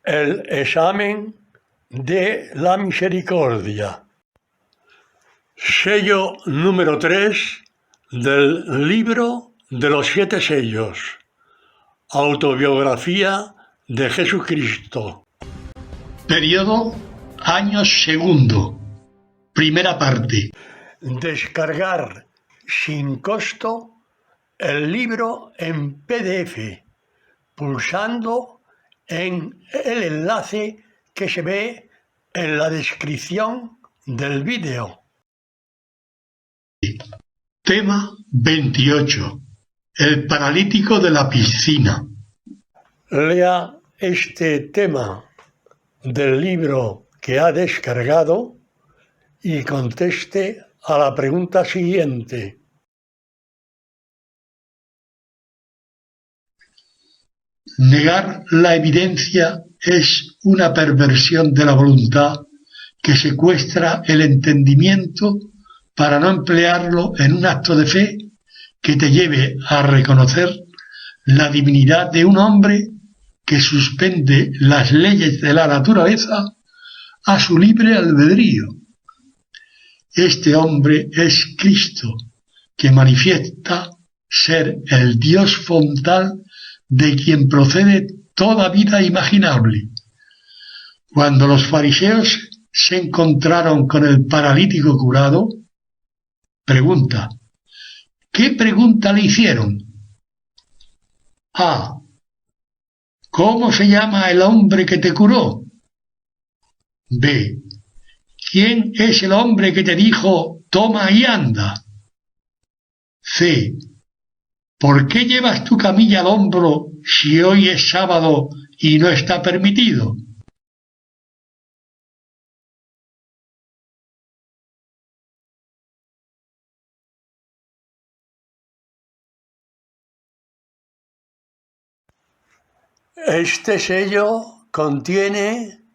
El examen de la misericordia. Sello número 3 del libro de los 7 sellos. Autobiografía de Jesucristo. Periodo año segundo. Primera parte. Descargar sin costo el libro en PDF, pulsando en el enlace que se ve en la descripción del vídeo. Tema 28. El paralítico de la piscina. Lea este tema del libro que ha descargado y conteste a la pregunta siguiente. Negar la evidencia es una perversión de la voluntad que secuestra el entendimiento para no emplearlo en un acto de fe que te lleve a reconocer la divinidad de un hombre que suspende las leyes de la naturaleza a su libre albedrío. Este hombre es Cristo, que manifiesta ser el Dios frontal de quien procede toda vida imaginable. Cuando los fariseos se encontraron con el paralítico curado, pregunta: ¿qué pregunta le hicieron? A. ¿Cómo se llama el hombre que te curó? B. ¿Quién es el hombre que te dijo toma y anda? C. ¿Por qué llevas tu camilla al hombro si hoy es sábado y no está permitido? Este sello contiene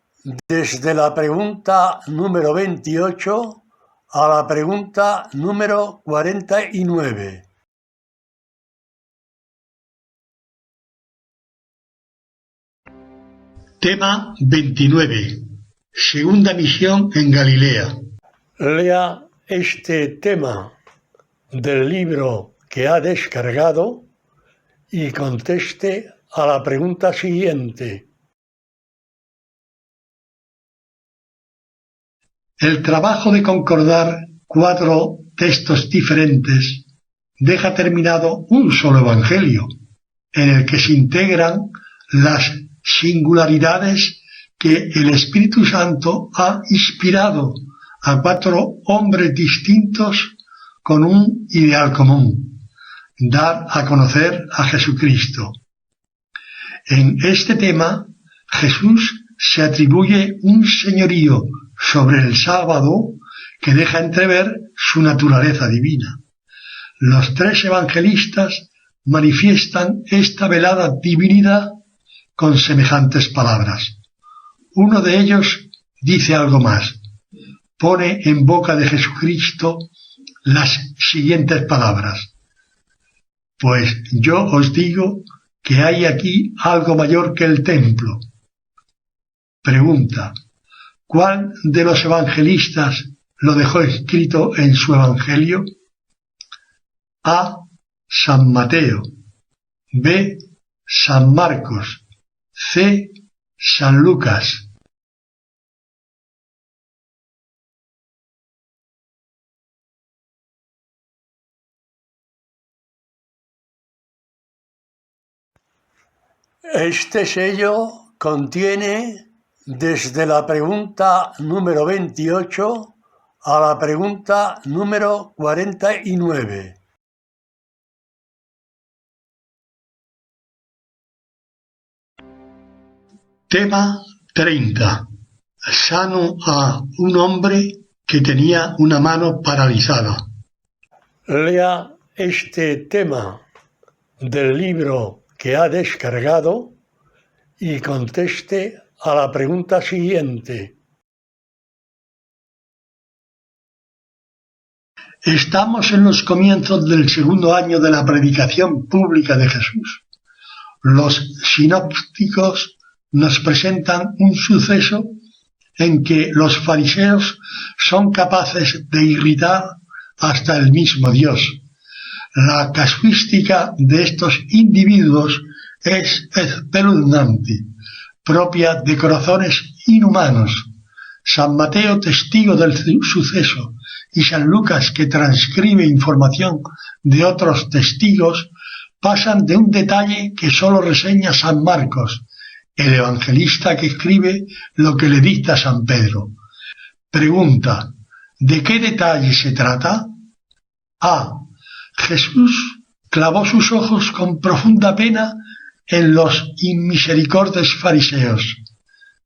desde la pregunta número 28 a la pregunta número 49. Tema 29. Segunda misión en Galilea. Lea este tema del libro que ha descargado y conteste a la pregunta siguiente. El trabajo de concordar 4 textos diferentes deja terminado un solo evangelio, en el que se integran las singularidades que el Espíritu Santo ha inspirado a 4 hombres distintos con un ideal común: dar a conocer a Jesucristo. En este tema, Jesús se atribuye un señorío sobre el sábado que deja entrever su naturaleza divina. Los 3 evangelistas manifiestan esta velada divinidad con semejantes palabras. Uno de ellos dice algo más. Pone en boca de Jesucristo las siguientes palabras: pues yo os digo que hay aquí algo mayor que el templo. Pregunta: ¿cuál de los evangelistas lo dejó escrito en su evangelio? A. San Mateo. B. San Marcos. C. San Lucas. Este sello contiene desde la pregunta número 28 a la pregunta número 49. Tema 30. Sano a un hombre que tenía una mano paralizada. Lea este tema del libro que ha descargado y conteste a la pregunta siguiente. Estamos en los comienzos del segundo año de la predicación pública de Jesús. Los sinópticos nos presentan un suceso en que los fariseos son capaces de irritar hasta el mismo Dios. La casuística de estos individuos es espeluznante, propia de corazones inhumanos. San Mateo, testigo del suceso, y San Lucas, que transcribe información de otros testigos, pasan de un detalle que sólo reseña San Marcos, el evangelista que escribe lo que le dicta San Pedro. Pregunta: ¿de qué detalle se trata? A. Jesús clavó sus ojos con profunda pena en los inmisericordes fariseos.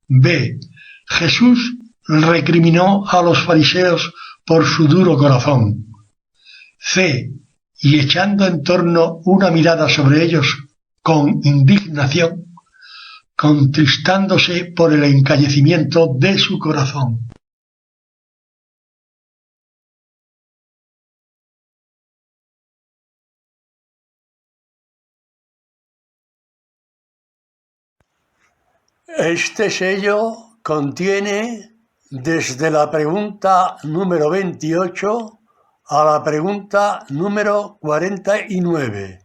B. Jesús recriminó a los fariseos por su duro corazón. C. Y echando en torno una mirada sobre ellos con indignación, contristándose por el encallecimiento de su corazón. Este sello contiene desde la pregunta número 28 a la pregunta número 49.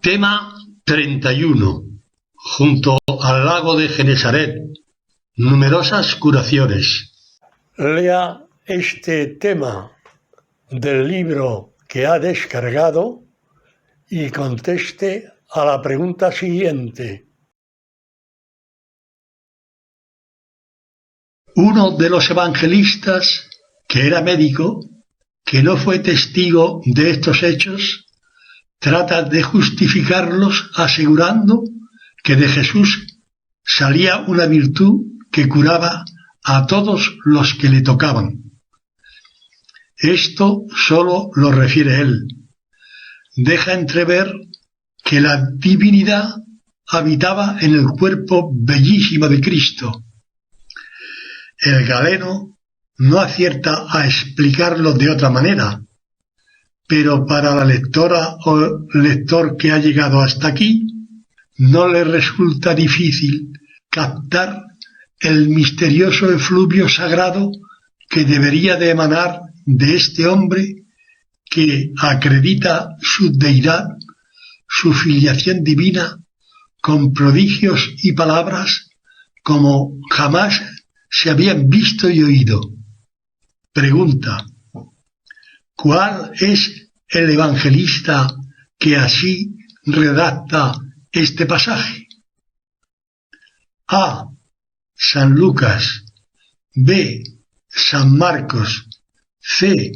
Tema 31. Junto al lago de Genesaret. Numerosas curaciones. Lea este tema del libro que ha descargado y conteste a la pregunta siguiente. Uno de los evangelistas, que era médico, que no fue testigo de estos hechos, trata de justificarlos asegurando que de Jesús salía una virtud que curaba a todos los que le tocaban. Esto solo lo refiere él. Deja entrever que la divinidad habitaba en el cuerpo bellísimo de Cristo. El galeno no acierta a explicarlo de otra manera, pero para la lectora o lector que ha llegado hasta aquí, no le resulta difícil captar el misterioso efluvio sagrado que debería de emanar de este hombre que acredita su deidad, su filiación divina, con prodigios y palabras como jamás se habían visto y oído. Pregunta: ¿cuál es el evangelista que así redacta este pasaje? A. San Lucas. B. San Marcos. C.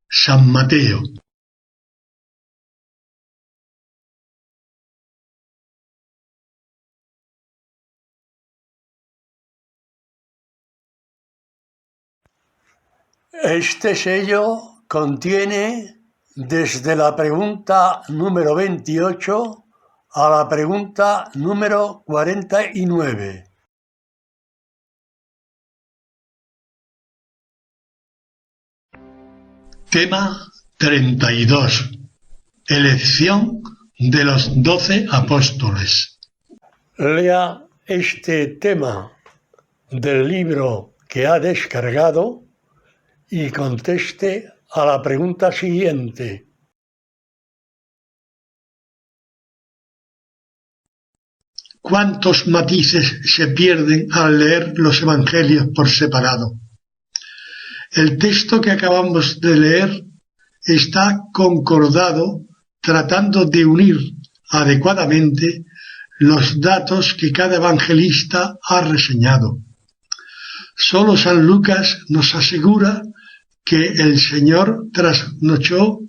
San Mateo. Este sello contiene desde la pregunta número 28 a la pregunta número 49. Tema 32. Elección de los 12 apóstoles. Lea este tema del libro que ha descargado y conteste a la pregunta siguiente. ¿Cuántos matices se pierden al leer los evangelios por separado? El texto que acabamos de leer está concordado tratando de unir adecuadamente los datos que cada evangelista ha reseñado. Solo San Lucas nos asegura que el Señor trasnochó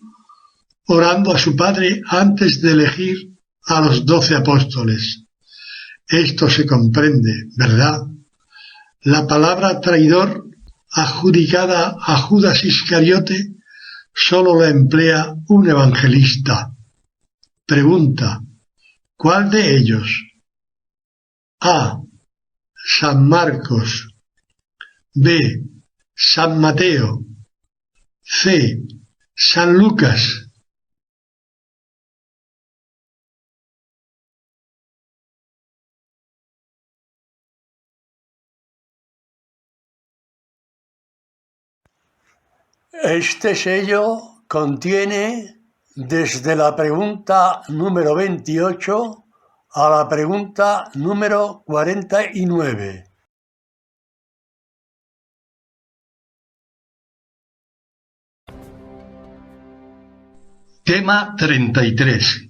orando a su Padre antes de elegir a los 12 apóstoles. Esto se comprende, ¿verdad? La palabra traidor, adjudicada a Judas Iscariote, solo la emplea un evangelista. Pregunta: ¿cuál de ellos? A. San Marcos. B. San Mateo. C. San Lucas. Este sello contiene desde la pregunta número 28 a la pregunta número 49. Tema 33.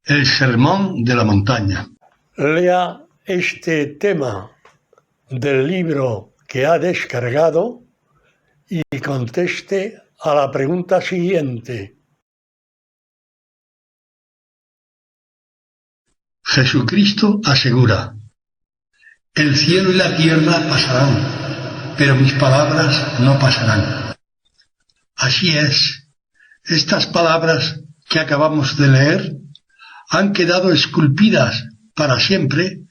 El Sermón de la Montaña. Lea este tema del libro que ha descargado y conteste a la pregunta siguiente. Jesucristo asegura: el cielo y la tierra pasarán, pero mis palabras no pasarán. Así es, estas palabras que acabamos de leer han quedado esculpidas para siempre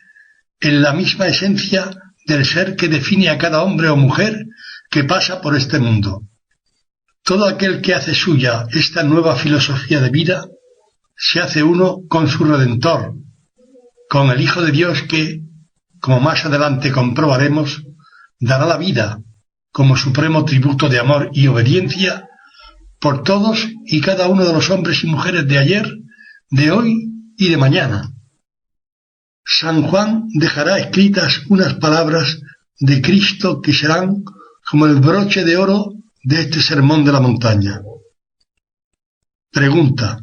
en la misma esencia del ser que define a cada hombre o mujer que pasa por este mundo. Todo aquel que hace suya esta nueva filosofía de vida se hace uno con su Redentor, con el Hijo de Dios que, como más adelante comprobaremos, dará la vida como supremo tributo de amor y obediencia por todos y cada uno de los hombres y mujeres de ayer, de hoy y de mañana. San Juan dejará escritas unas palabras de Cristo que serán como el broche de oro de este sermón de la montaña. Pregunta: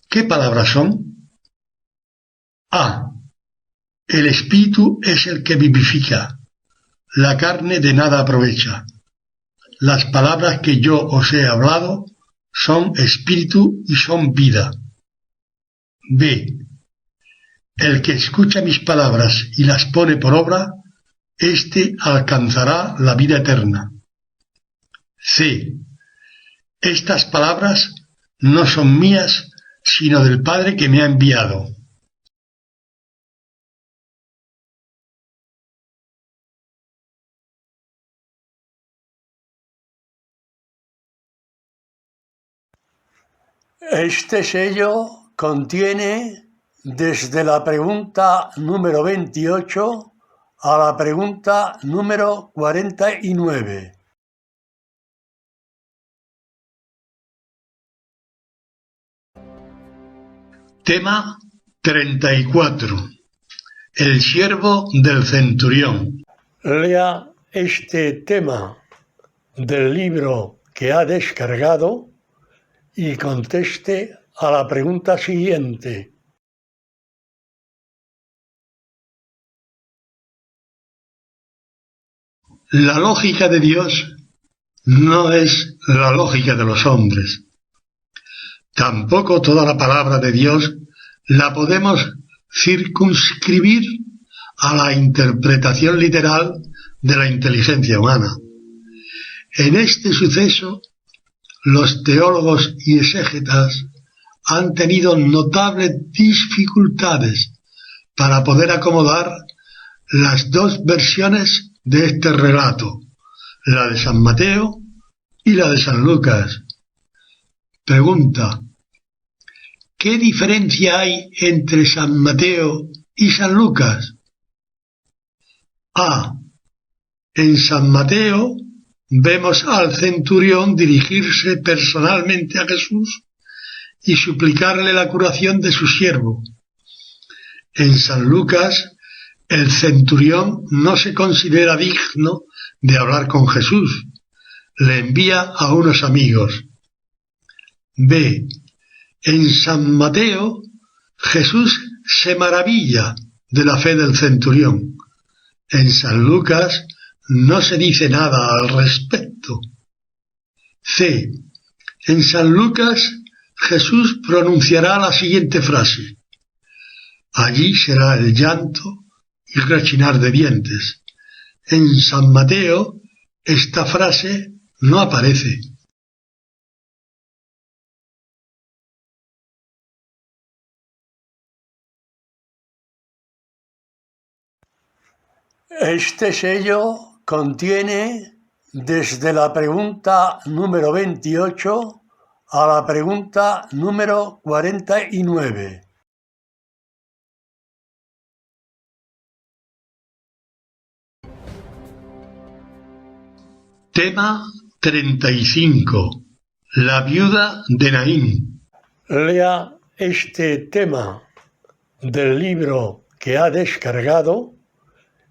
¿qué palabras son? A. El espíritu es el que vivifica, la carne de nada aprovecha. Las palabras que yo os he hablado son espíritu y son vida. B. El que escucha mis palabras y las pone por obra, éste alcanzará la vida eterna. C. Estas palabras no son mías, sino del Padre que me ha enviado. Este sello contiene desde la pregunta número 28 a la pregunta número 49. Tema 34. El siervo del centurión. Lea este tema del libro que ha descargado y conteste a la pregunta siguiente. La lógica de Dios no es la lógica de los hombres. Tampoco toda la palabra de Dios la podemos circunscribir a la interpretación literal de la inteligencia humana. En este suceso, los teólogos y exégetas han tenido notables dificultades para poder acomodar las dos versiones de este relato, la de San Mateo y la de San Lucas. Pregunta: ¿qué diferencia hay entre San Mateo y San Lucas? A. En San Mateo vemos al centurión dirigirse personalmente a Jesús y suplicarle la curación de su siervo. En San Lucas, el centurión no se considera digno de hablar con Jesús, le envía a unos amigos. B. En San Mateo, Jesús se maravilla de la fe del centurión. En San Lucas no se dice nada al respecto. C. En San Lucas, Jesús pronunciará la siguiente frase: allí será el llanto y rechinar de dientes. En San Mateo, esta frase no aparece. Este sello contiene desde la pregunta número 28 a la pregunta número 49. Tema 35. La viuda de Naín. Lea este tema del libro que ha descargado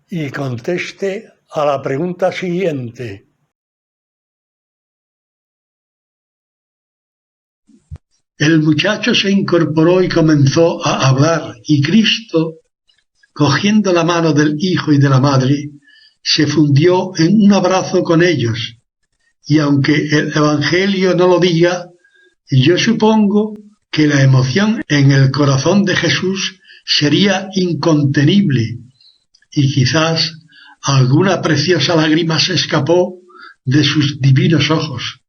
y conteste a la pregunta siguiente. El muchacho se incorporó y comenzó a hablar, y Cristo, cogiendo la mano del hijo y de la madre, se fundió en un abrazo con ellos. Y aunque el Evangelio no lo diga, yo supongo que la emoción en el corazón de Jesús sería incontenible, y quizás alguna preciosa lágrima se escapó de sus divinos ojos.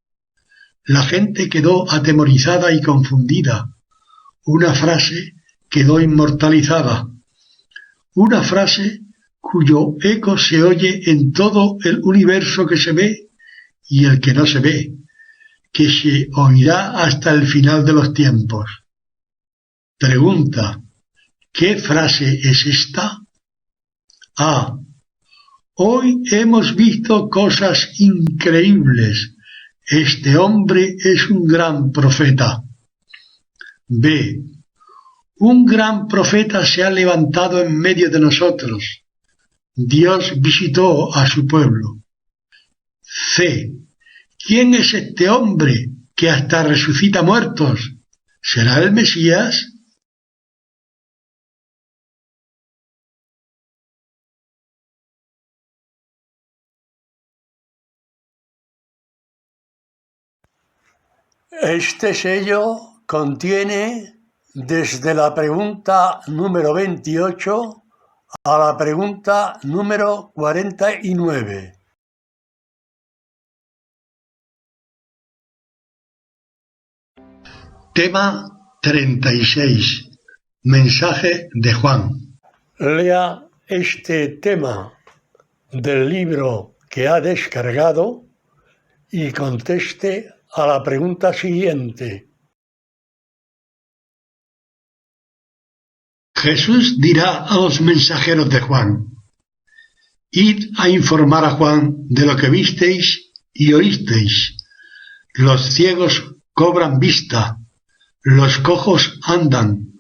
La gente quedó atemorizada y confundida. Una frase quedó inmortalizada. Una frase cuyo eco se oye en todo el universo que se ve y el que no se ve, que se oirá hasta el final de los tiempos. Pregunta: ¿qué frase es esta? A. Hoy hemos visto cosas increíbles. Este hombre es un gran profeta. B. Un gran profeta se ha levantado en medio de nosotros. Dios visitó a su pueblo. C. ¿Quién es este hombre que hasta resucita muertos? ¿Será el Mesías? Este sello contiene desde la pregunta número 28 a la pregunta número 49. Tema 36. Mensaje de Juan. Lea este tema del libro que ha descargado y conteste a la pregunta siguiente. Jesús dirá a los mensajeros de Juan: Id a informar a Juan de lo que visteis y oísteis. Los ciegos cobran vista, los cojos andan,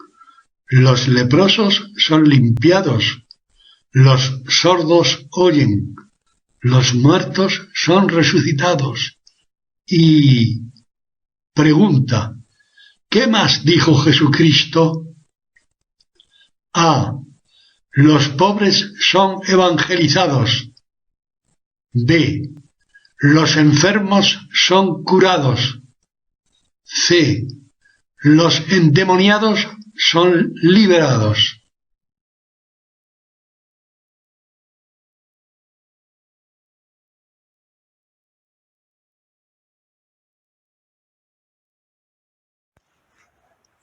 los leprosos son limpiados, los sordos oyen, los muertos son resucitados. Y pregunta: ¿qué más dijo Jesucristo? A. Los pobres son evangelizados. B. Los enfermos son curados. C. Los endemoniados son liberados.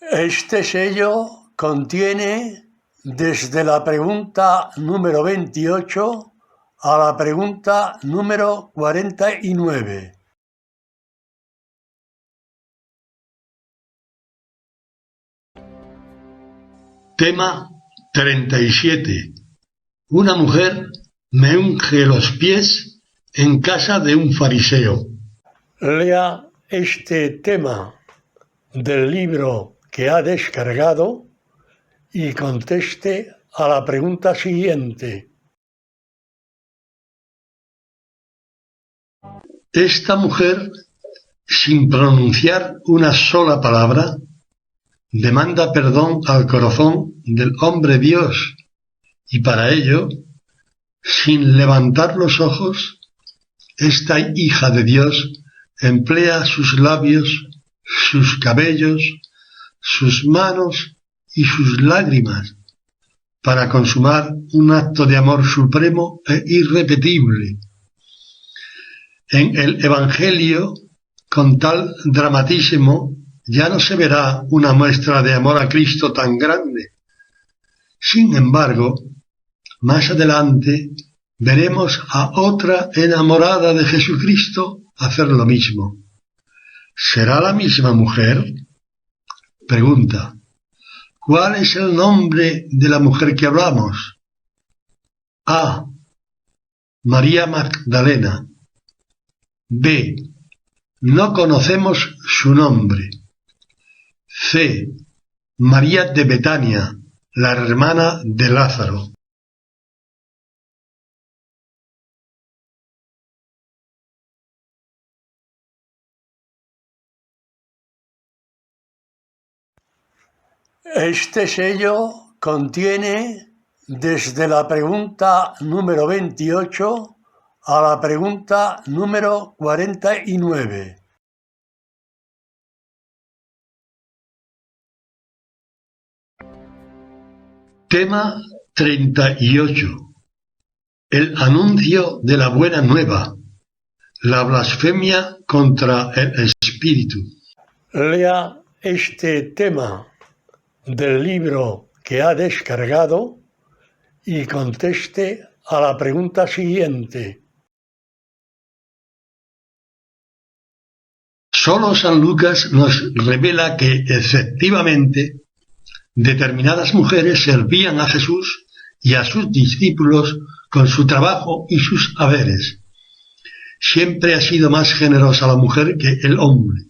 Este sello contiene desde la pregunta número 28 a la pregunta número 49. Tema 37. Una mujer me unge los pies en casa de un fariseo. Lea este tema del libro que ha descargado y conteste a la pregunta siguiente. Esta mujer, sin pronunciar una sola palabra, demanda perdón al corazón del hombre Dios, y para ello, sin levantar los ojos, esta hija de Dios emplea sus labios, sus cabellos, sus manos y sus lágrimas para consumar un acto de amor supremo e irrepetible. En el Evangelio, con tal dramatismo, ya no se verá una muestra de amor a Cristo tan grande. Sin embargo, más adelante veremos a otra enamorada de Jesucristo hacer lo mismo. ¿Será la misma mujer? Pregunta: ¿cuál es el nombre de la mujer que hablamos? A. María Magdalena. B. No conocemos su nombre. C. María de Betania, la hermana de Lázaro. Este sello contiene desde la pregunta número 28 a la pregunta número 49. Tema 38. El anuncio de la buena nueva. La blasfemia contra el Espíritu. Lea este tema del libro que ha descargado y conteste a la pregunta siguiente. Solo San Lucas nos revela que efectivamente determinadas mujeres servían a Jesús y a sus discípulos con su trabajo y sus haberes. Siempre ha sido más generosa la mujer que el hombre.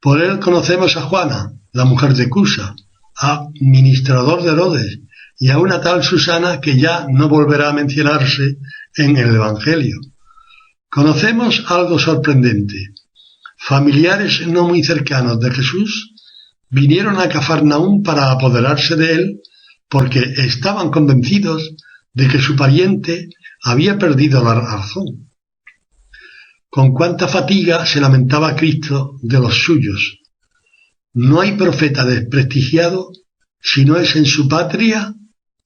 Por él conocemos a Juana, la mujer de Cusa, a administrador de Herodes y a una tal Susana que ya no volverá a mencionarse en el Evangelio. Conocemos algo sorprendente. Familiares no muy cercanos de Jesús vinieron a Cafarnaúm para apoderarse de él porque estaban convencidos de que su pariente había perdido la razón. Con cuánta fatiga se lamentaba Cristo de los suyos. No hay profeta desprestigiado si no es en su patria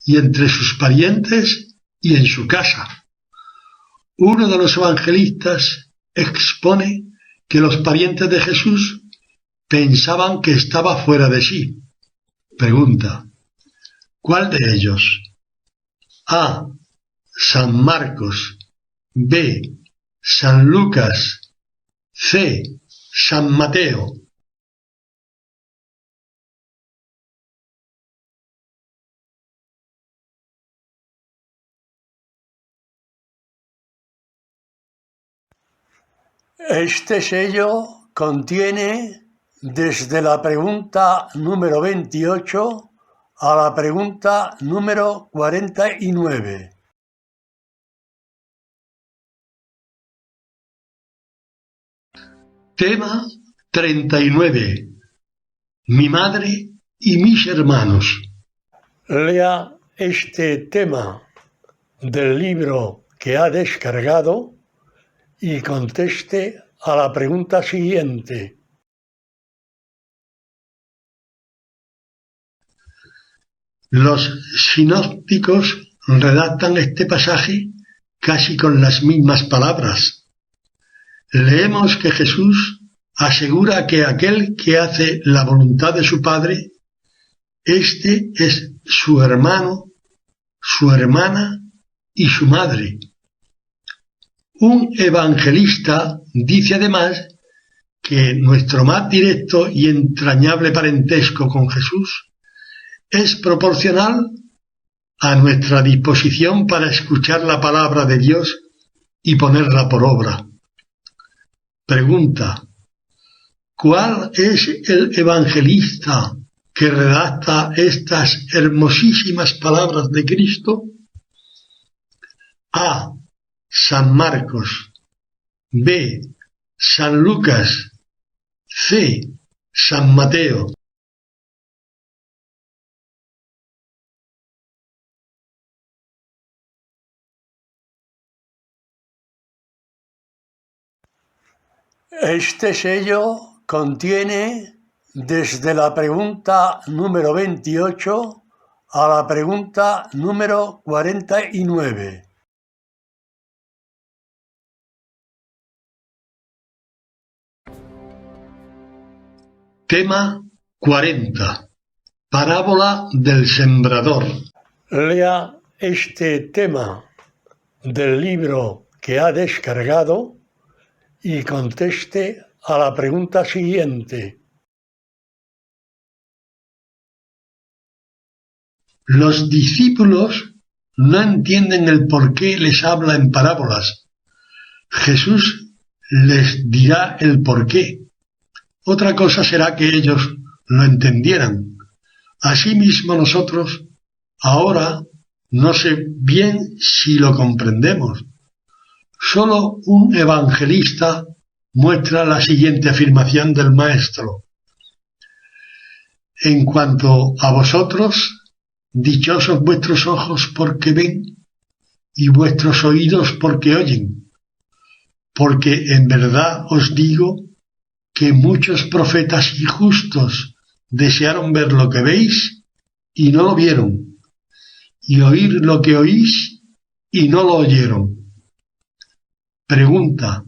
y entre sus parientes y en su casa. Uno de los evangelistas expone que los parientes de Jesús pensaban que estaba fuera de sí. Pregunta: ¿cuál de ellos? A. San Marcos. B. San Lucas. C. San Mateo. Este sello contiene desde la pregunta número 28 a la pregunta número 49. Tema 39. Mi madre y mis hermanos. Lea este tema del libro que ha descargado y conteste a la pregunta siguiente. Los sinópticos redactan este pasaje casi con las mismas palabras. Leemos que Jesús asegura que aquel que hace la voluntad de su Padre, este es su hermano, su hermana y su madre. Un evangelista dice además que nuestro más directo y entrañable parentesco con Jesús es proporcional a nuestra disposición para escuchar la palabra de Dios y ponerla por obra. Pregunta: ¿cuál es el evangelista que redacta estas hermosísimas palabras de Cristo? A. San Marcos. B. San Lucas. C. San Mateo. Este sello contiene desde la pregunta número 28 a la pregunta número 49. Tema 40. Parábola del sembrador. Lea este tema del libro que ha descargado y conteste a la pregunta siguiente. Los discípulos no entienden el por qué les habla en parábolas. Jesús les dirá el porqué. Otra cosa será que ellos lo entendieran. Asimismo nosotros, ahora, no sé bien si lo comprendemos. Solo un evangelista muestra la siguiente afirmación del Maestro. En cuanto a vosotros, dichosos vuestros ojos porque ven y vuestros oídos porque oyen, porque en verdad os digo que muchos profetas y justos desearon ver lo que veis y no lo vieron, y oír lo que oís y no lo oyeron. Pregunta: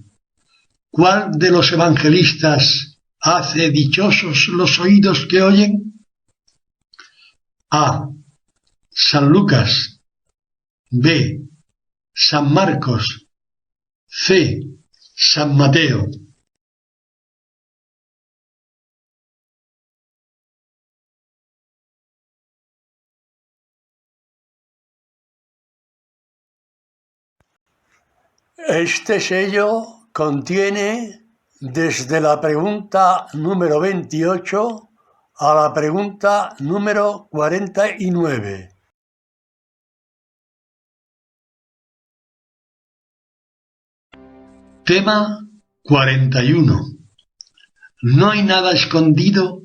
¿cuál de los evangelistas hace dichosos los oídos que oyen? A. San Lucas. B. San Marcos. C. San Mateo. Este sello contiene desde la pregunta número 28 a la pregunta número 49. Tema 41. No hay nada escondido,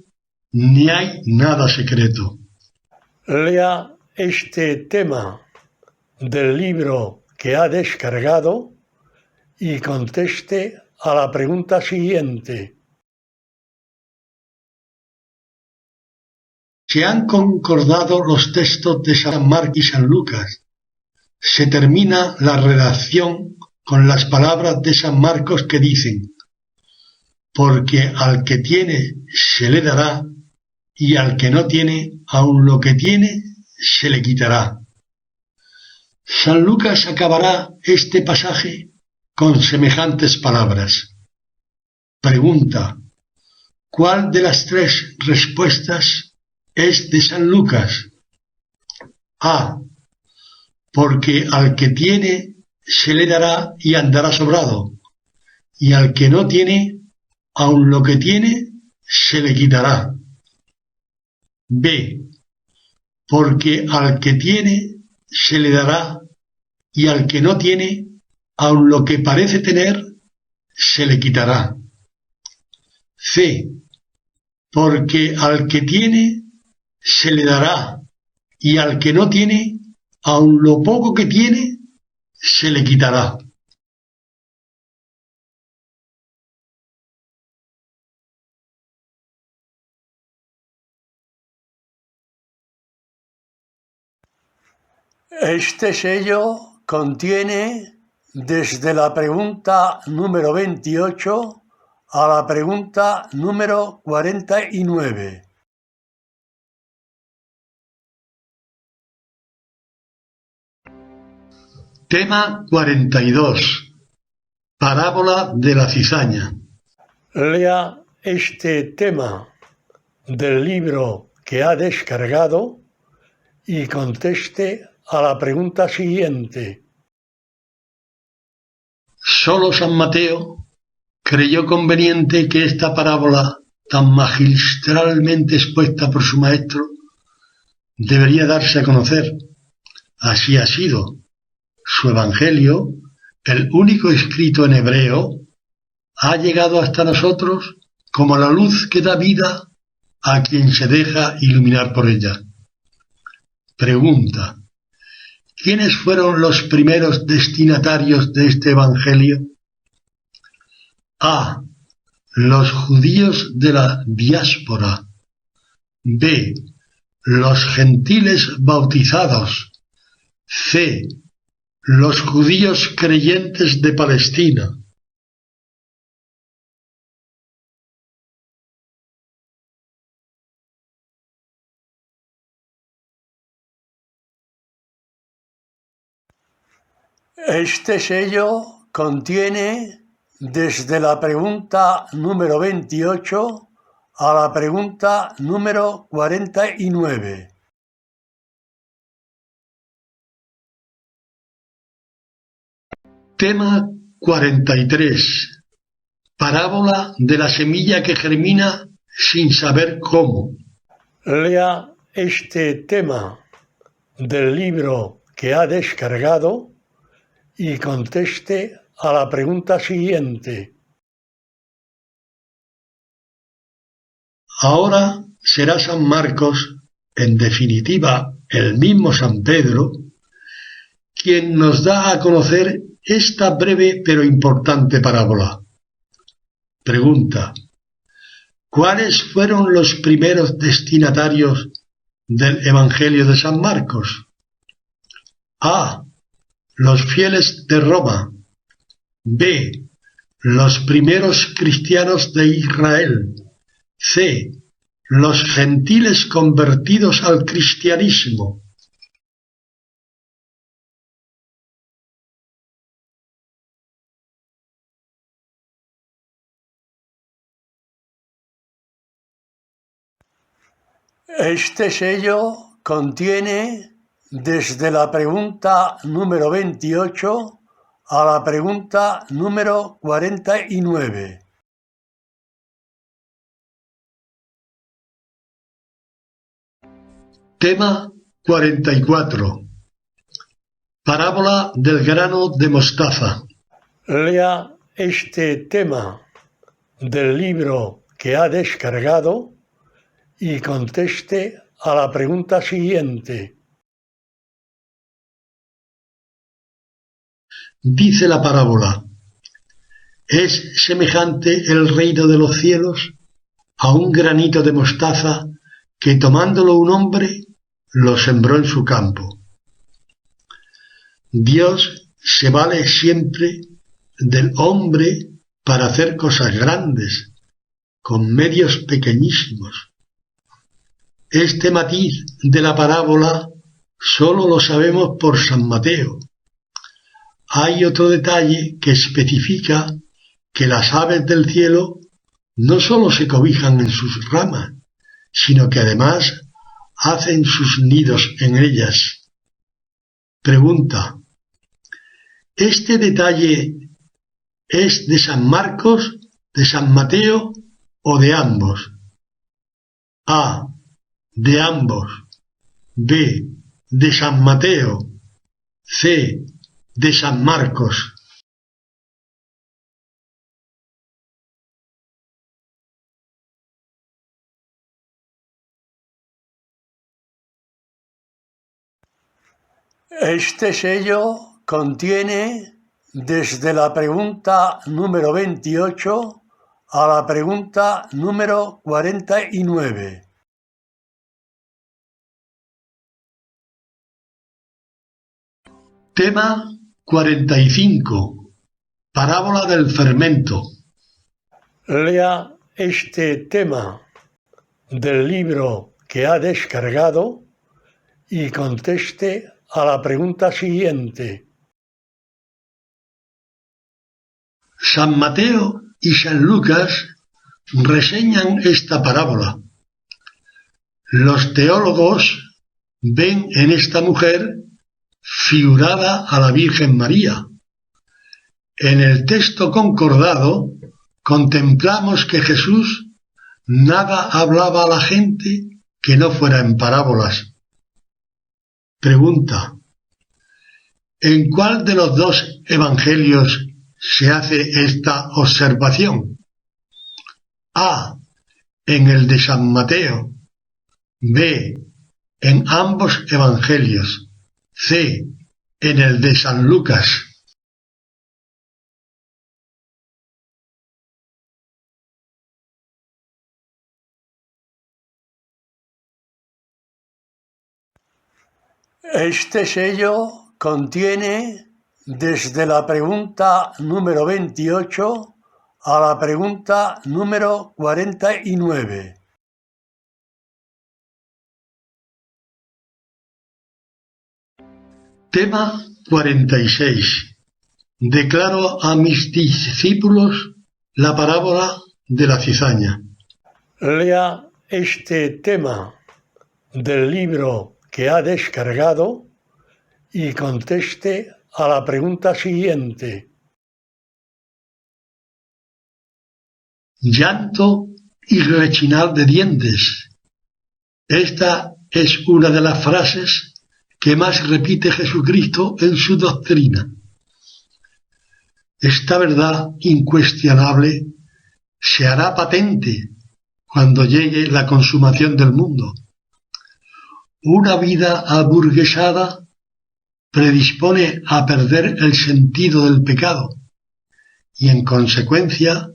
ni hay nada secreto. Lea este tema del libro que ha descargado y conteste a la pregunta siguiente. Se han concordado los textos de San Marcos y San Lucas. Se termina la redacción con las palabras de San Marcos que dicen: porque al que tiene se le dará, y al que no tiene, aun lo que tiene, se le quitará. San Lucas acabará este pasaje con semejantes palabras. Pregunta: ¿cuál de las tres respuestas es de San Lucas? A. Porque al que tiene se le dará y andará sobrado, y al que no tiene, aun lo que tiene, se le quitará. B. Porque al que tiene se le dará, y al que no tiene, aun lo que parece tener, se le quitará. C. Porque al que tiene se le dará, y al que no tiene, aun lo poco que tiene, se le quitará. Este sello contiene desde la pregunta número 28 a la pregunta número 49. Tema 42. Parábola de la cizaña. Lea este tema del libro que ha descargado y conteste a la pregunta siguiente. Solo San Mateo creyó conveniente que esta parábola, tan magistralmente expuesta por su maestro, debería darse a conocer. Así ha sido. Su Evangelio, el único escrito en hebreo, ha llegado hasta nosotros como la luz que da vida a quien se deja iluminar por ella. Pregunta: ¿quiénes fueron los primeros destinatarios de este Evangelio? A. Los judíos de la diáspora. B. Los gentiles bautizados. C. Los judíos creyentes de Palestina. Este sello contiene desde la pregunta número 28 a la pregunta número 49. Tema 43. Parábola de la semilla que germina sin saber cómo. Lea este tema del libro que ha descargado y conteste a la pregunta siguiente. Ahora será San Marcos, en definitiva el mismo San Pedro, quien nos da a conocer esta breve pero importante parábola. Pregunta: ¿cuáles fueron los primeros destinatarios del Evangelio de San Marcos? A. Los fieles de Roma. B. Los primeros cristianos de Israel. C. Los gentiles convertidos al cristianismo. Este sello contiene desde la pregunta número 28 a la pregunta número 49. Tema 44. Parábola del grano de mostaza. Lea este tema del libro que ha descargado y conteste a la pregunta siguiente. Dice la parábola: ¿es semejante el reino de los cielos a un granito de mostaza que, tomándolo un hombre, lo sembró en su campo? Dios se vale siempre del hombre para hacer cosas grandes, con medios pequeñísimos. Este matiz de la parábola solo lo sabemos por San Mateo. Hay otro detalle que especifica que las aves del cielo no solo se cobijan en sus ramas, sino que además hacen sus nidos en ellas. Pregunta: ¿este detalle es de San Marcos, de San Mateo o de ambos? A. De ambos. B. De San Mateo. C. De San Marcos. Este sello contiene desde la pregunta número 28 a la pregunta número 49. Tema 45. Parábola del fermento. Lea este tema del libro que ha descargado y conteste a la pregunta siguiente. San Mateo y San Lucas reseñan esta parábola. Los teólogos ven en esta mujer figurada a la Virgen María. En el texto concordado contemplamos que Jesús nada hablaba a la gente que no fuera en parábolas. Pregunta: ¿en cuál de los dos evangelios se hace esta observación? A. En el de San Mateo. B. En ambos evangelios. C. En el de San Lucas. Este sello contiene desde la pregunta número 28 a la pregunta número 49. Tema 46. Declaro a mis discípulos la parábola de la cizaña. Lea este tema del libro que ha descargado y conteste a la pregunta siguiente. llanto y rechinar de dientes. Esta es una de las frases que más repite Jesucristo en su doctrina. Esta verdad incuestionable se hará patente cuando llegue la consumación del mundo. Una vida aburguesada predispone a perder el sentido del pecado y, en consecuencia,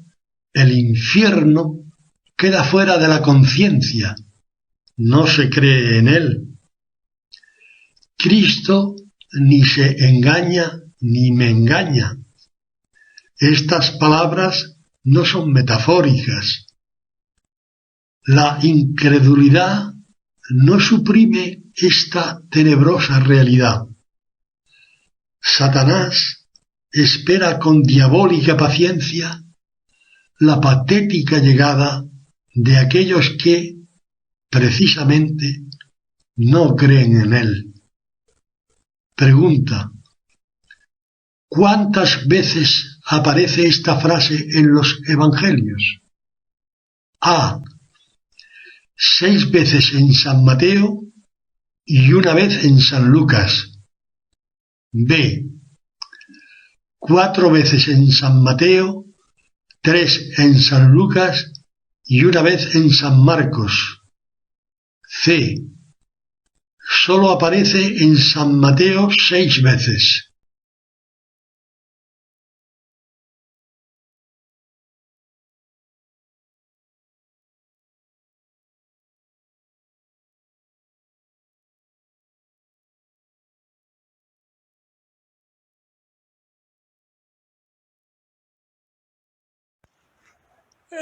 el infierno queda fuera de la conciencia, no se cree en él. Cristo ni se engaña ni me engaña. Estas palabras no son metafóricas. La incredulidad no suprime esta tenebrosa realidad. Satanás espera con diabólica paciencia la patética llegada de aquellos que, precisamente, no creen en él. Pregunta: ¿cuántas veces aparece esta frase en los evangelios? A. 6 veces en San Mateo y 1 vez en San Lucas. B. 4 veces en San Mateo, 3 en San Lucas y 1 vez en San Marcos. C. Solo aparece en San Mateo 6 veces.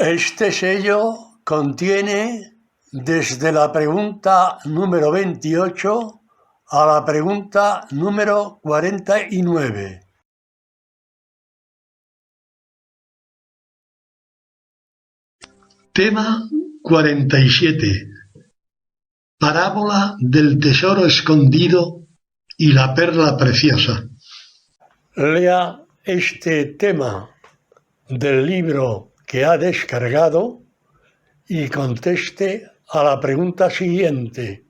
Este sello contiene desde la pregunta número 28 a la pregunta número 49. Tema 47. Parábola del tesoro escondido y la perla preciosa. Lea este tema del libro que ha descargado y conteste a la pregunta siguiente.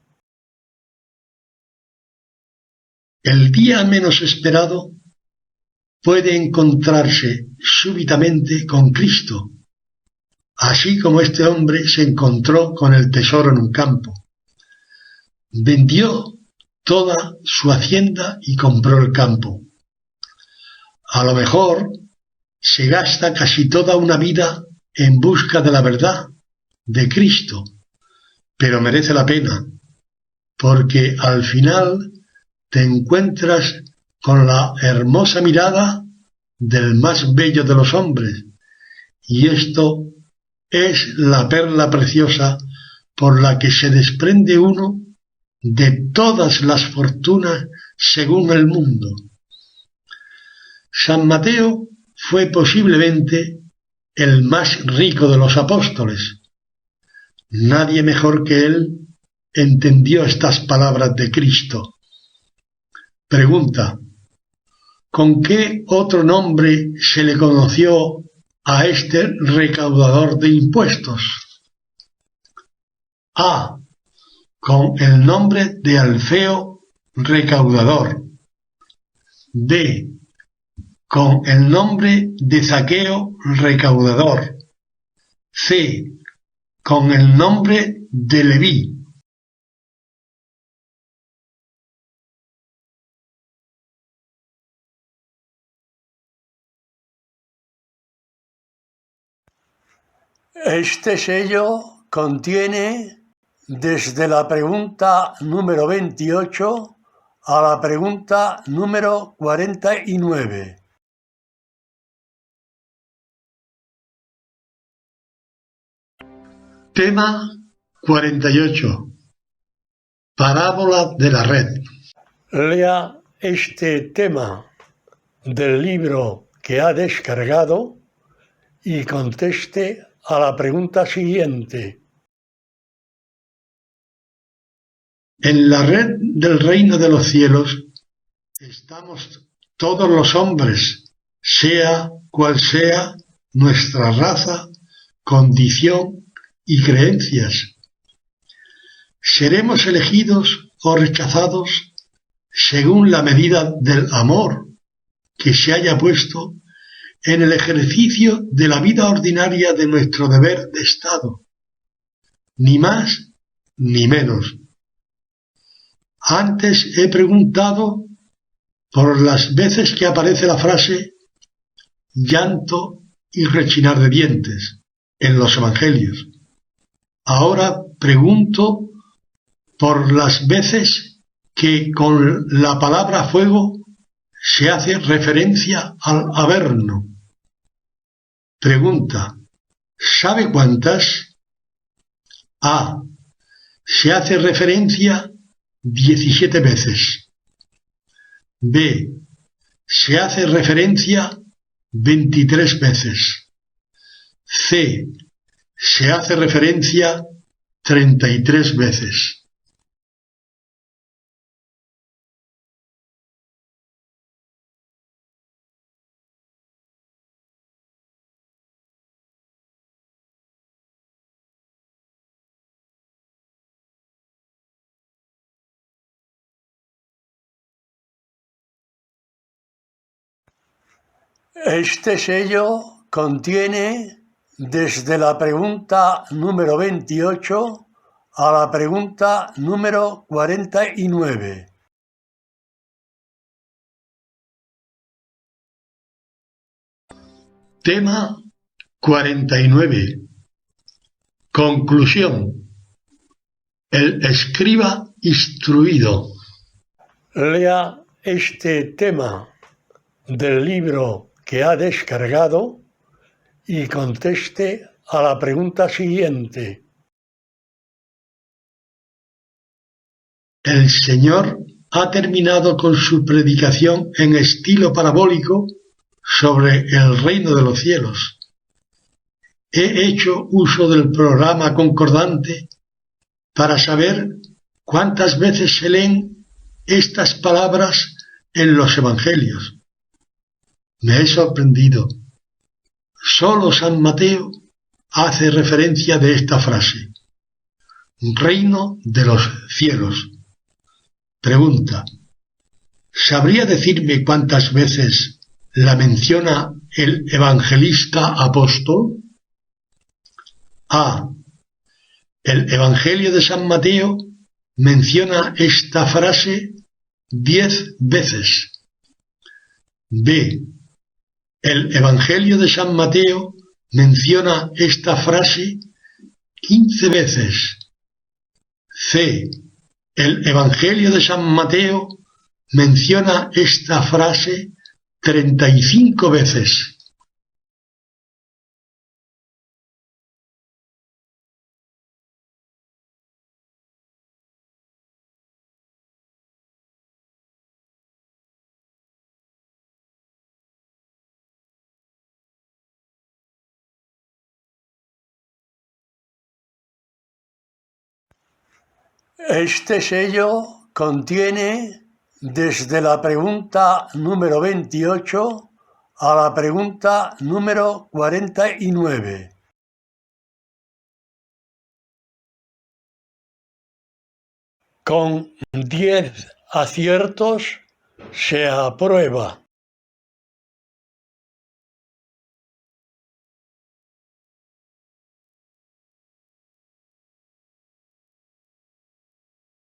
El día menos esperado puede encontrarse súbitamente con Cristo, así como este hombre se encontró con el tesoro en un campo. Vendió toda su hacienda y compró el campo. A lo mejor se gasta casi toda una vida en busca de la verdad, de Cristo, pero merece la pena, porque al final te encuentras con la hermosa mirada del más bello de los hombres, y esto es la perla preciosa por la que se desprende uno de todas las fortunas según el mundo. San Mateo fue posiblemente el más rico de los apóstoles. Nadie mejor que él entendió estas palabras de Cristo. Pregunta: ¿con qué otro nombre se le conoció a este recaudador de impuestos? A. Con el nombre de Alfeo recaudador. B. Con el nombre de Zaqueo recaudador. C. Con el nombre de Leví. Este sello contiene desde la pregunta número 28 a la pregunta número 49. Tema 48. Parábola de la red. Lea este tema del libro que ha descargado y conteste a la pregunta siguiente. En la red del reino de los cielos estamos todos los hombres, sea cual sea nuestra raza, condición y creencias. Seremos elegidos o rechazados según la medida del amor que se haya puesto en el ejercicio de la vida ordinaria de nuestro deber de Estado, ni más ni menos. Antes he preguntado por las veces que aparece la frase llanto y rechinar de dientes en los evangelios. Ahora pregunto por las veces que con la palabra fuego se hace referencia al Averno. Pregunta: ¿sabe cuántas? A. Se hace referencia 17 veces. B. Se hace referencia 23 veces. C. Se hace referencia 33 veces. Este sello contiene desde la pregunta número 28 a la pregunta número 49. Tema 49. Conclusión. El escriba instruido. Lea este tema del libro que ha descargado y conteste a la pregunta siguiente. El Señor ha terminado con su predicación en estilo parabólico sobre el reino de los cielos. He hecho uso del programa concordante para saber cuántas veces se leen estas palabras en los evangelios. Me he sorprendido. Solo San Mateo hace referencia de esta frase: reino de los cielos. Pregunta: ¿sabría decirme cuántas veces la menciona el evangelista apóstol? A. El Evangelio de San Mateo menciona esta frase 10 veces. B. El Evangelio de San Mateo menciona esta frase 15 veces. C. El Evangelio de San Mateo menciona esta frase 35 veces. Este sello contiene desde la pregunta número 28 a la pregunta número 49. Con 10 aciertos se aprueba.